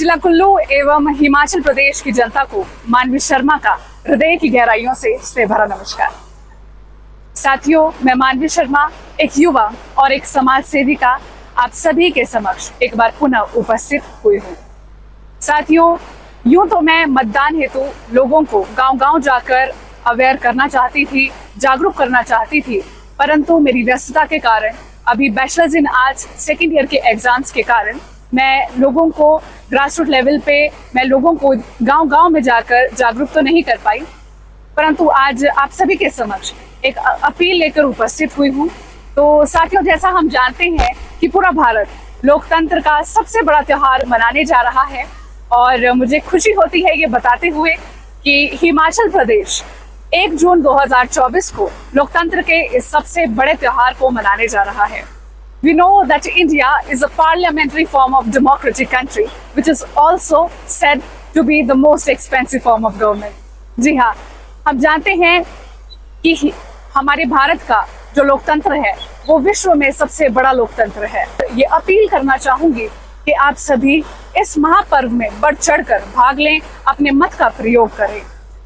जिला कुल्लू एवं हिमाचल प्रदेश की जनता को मानवी शर्मा का हृदय की गहराइयों से भरा नमस्कार। साथियों, मैं मानवी शर्मा एक युवा और एक समाज सेविका आप सभी के समक्ष एक बार पुनः उपस्थित हुई हूँ। साथियों, यूं तो मैं मतदान हेतु लोगों को गांव-गांव जाकर अवेयर करना चाहती थी, जागरूक करना चाहती थी, परंतु मेरी व्यस्तता के कारण, अभी bachelors in arts second year के एग्जाम्स के कारण मैं लोगों को ग्रास रूट लेवल पे मैं लोगों को गांव-गांव में जाकर जागरूक तो नहीं कर पाई, परंतु आज आप सभी के समक्ष एक अपील लेकर उपस्थित हुई हूँ। तो साथियों, जैसा हम जानते हैं कि पूरा भारत लोकतंत्र का सबसे बड़ा त्योहार मनाने जा रहा है और मुझे खुशी होती है ये बताते हुए कि हिमाचल प्रदेश 1 जून 2024 को लोकतंत्र के इस सबसे बड़े त्योहार को मनाने जा रहा है। We know that India is a parliamentary form of democratic country, which is also said to be the most expensive form of government. जी हाँ, हम जानते हैं कि हमारे भारत का जो लोकतंत्र है वो विश्व में सबसे बड़ा लोकतंत्र है। ये अपील करना चाहूंगी कि आप सभी इस महापर्व में बढ़ चढ़कर भाग लें, अपने मत का प्रयोग करें।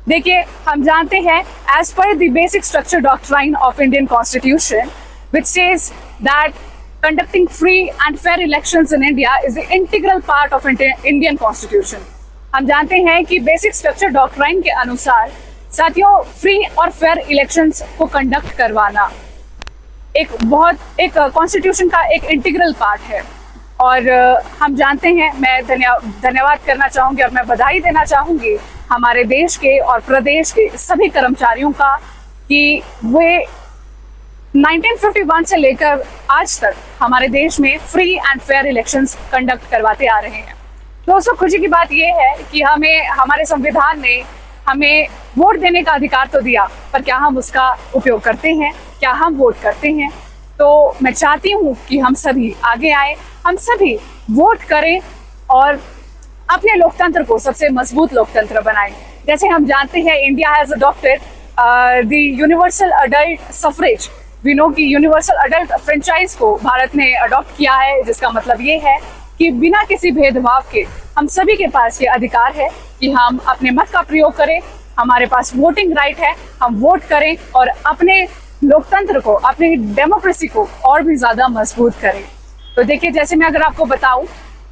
देखिए, हम जानते हैं as per the basic structure doctrine of Indian Constitution, which says that conducting free and fair elections in India is the integral part of Indian Constitution. हम जानते हैं कि बेसिक स्ट्रक्चर डॉक्ट्राइन के अनुसार साथियों फ्री और फेयर इलेक्शंस को conduct करवाना एक कॉन्स्टिट्यूशन का एक इंटीग्रल पार्ट है। और हम जानते हैं, मैं धन्यवाद करना चाहूँगी और मैं बधाई देना चाहूँगी हमारे देश के और प्रदेश के सभी कर्मचारियों का कि वे 1951 से लेकर आज तक हमारे देश में free and fair elections conduct करवाते आ रहे हैं। दोस्तों, खुशी की बात यह है कि हमारे संविधान ने हमें वोट देने का अधिकार तो दिया, पर क्या हम उसका उपयोग करते हैं? क्या हम वोट करते हैं? तो मैं चाहती हूँ कि हम सभी आगे आए, हम सभी वोट करें और अपने लोकतंत्र को सबसे मजबूत लोकतंत्र बनाएं। जैसे हम जानते हैं, India has adopted the universal adult suffrage. We know कि यूनिवर्सल अडल्ट फ्रेंचाइज को भारत ने अडॉप्ट किया है, जिसका मतलब ये है कि बिना किसी भेदभाव के हम सभी के पास ये अधिकार है कि हम अपने मत का प्रयोग करें। हमारे पास वोटिंग राइट है, हम वोट करें और अपने लोकतंत्र को, अपनी डेमोक्रेसी को और भी ज्यादा मजबूत करें। तो देखिए, जैसे मैं अगर आपको बताऊं,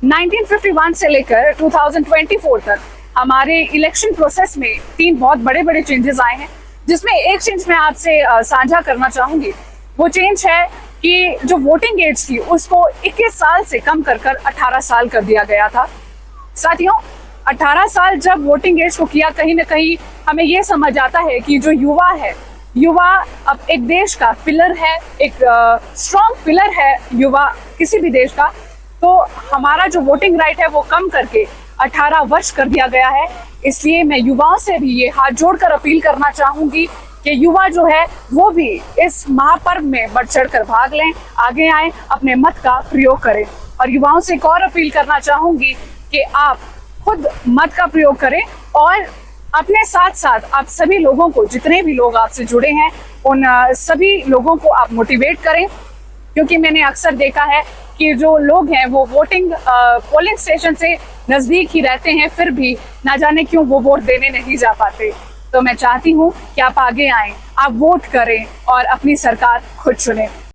1951 से लेकर 2024 तक हमारे इलेक्शन प्रोसेस में 3 बहुत बड़े बड़े चेंजेस आए हैं, जिसमें एक चेंज मैं आपसे साझा करना चाहूंगी। वो चेंज है कि जो वोटिंग एज थी उसको 21 साल से कम कर 18 साल कर दिया गया था। साथियों, 18 साल जब वोटिंग एज को किया, कहीं ना कहीं हमें ये समझ आता है कि जो युवा अब एक देश का पिलर है, एक स्ट्रॉन्ग पिलर है युवा किसी भी देश का। तो हमारा जो वोटिंग राइट है वो कम करके 18 वर्ष कर दिया गया है। इसलिए मैं युवाओं से भी ये हाथ जोड़कर अपील करना चाहूंगी कि युवा जो है वो भी इस महापर्व में बढ़ चढ़कर भाग लें, आगे आए, अपने मत का प्रयोग करें। और युवाओं से एक और अपील करना चाहूंगी कि आप खुद मत का प्रयोग करें और अपने साथ साथ आप सभी लोगों को, जितने भी लोग आपसे जुड़े हैं, उन सभी लोगों को आप मोटिवेट करें। क्योंकि मैंने अक्सर देखा है कि जो लोग हैं वो पोलिंग स्टेशन से नजदीक ही रहते हैं, फिर भी ना जाने क्यों वो वोट देने नहीं जा पाते। तो मैं चाहती हूँ कि आप आगे आएं, आप वोट करें और अपनी सरकार खुद चुनें।